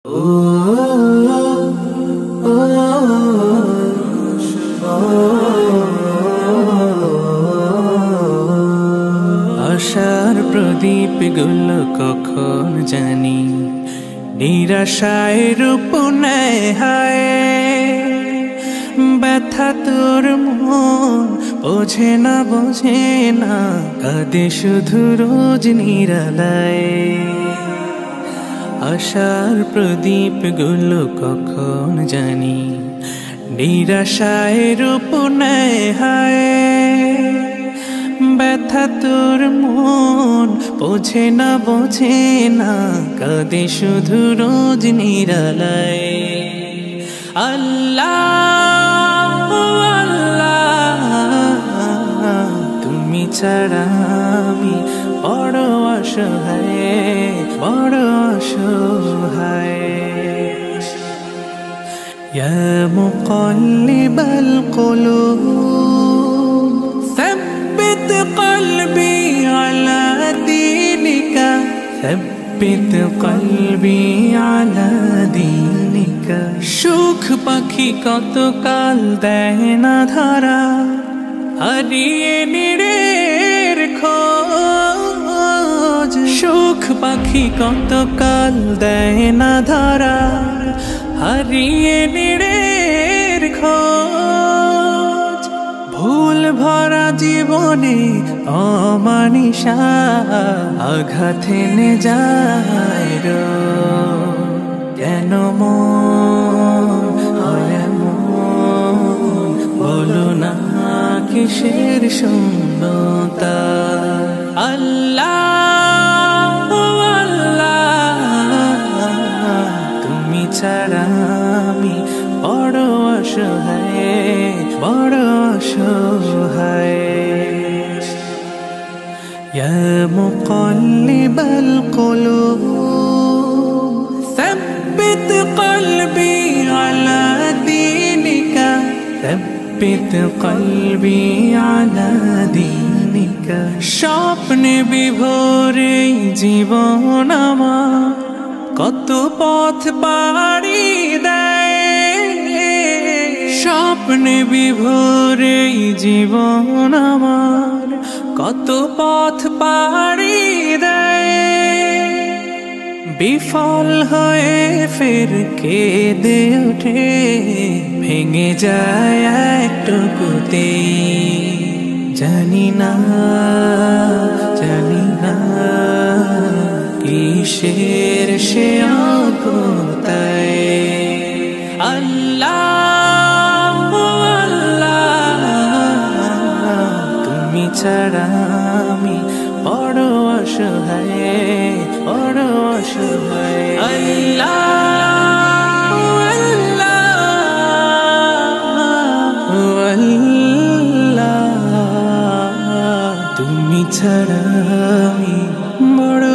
আশার প্রদীপ গুলো কখন জানি নিরাশায় রূপ নেয় হায়। ব্যথা তোর মন বোঝে না কাঁদে শুধু রোজ নিরালায়। আশার প্রদীপ গুলো কখন জানি নিরাশায় রূপ নেয় হায়। ব্যথা তোর মন বোঝে না কাঁদে শুধু রোজ নিরালায়। আল্লাহ আল্লাহ তুমি ছাড়া আমি বড় অসহায়। ইয়া মুকাল্লিবাল কুলুব ثبت قلبي على دينك ثبت قلبي على دينك। সুখ পাখি কত কাল দেয় না ধরা হারিয়ে নিরের খোঁজ। সুখ পাখি কত কাল দেয় না ধরা হারিয়ে নিরের খোঁজ। ভুল ভরা জীবনে অমানিসা আঘাত এনে যায় কেন মন বলো না কিসের শূন্যতা। আল্লাহ আল্লাহ তুমি ছাড়া আমি বড় অসহায়। ইয়া মুকাল্লিবাল কুলুব ثبت قلبي على دينك ثبت قلبي على دينك। স্বপ্নে বিভোরে জীবন আমার কত পথ পাড়ি দেয়। স্বপ্নে বিভোরে জীবন আমার কত পথ পাড়ি দেয়। বিফল হয়ে ফের কেঁদে ওঠে ভেঙে যায় একটুকুতে। জানি না কিসের সে অগতায়। আল্লাহ আল্লাহ তুমি ছাড়া আমি বড় অসহায়। আল্লাহ আল্লাহ তুমি ছাড়া আমি বড়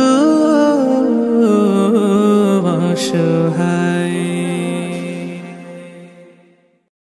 অসহায়।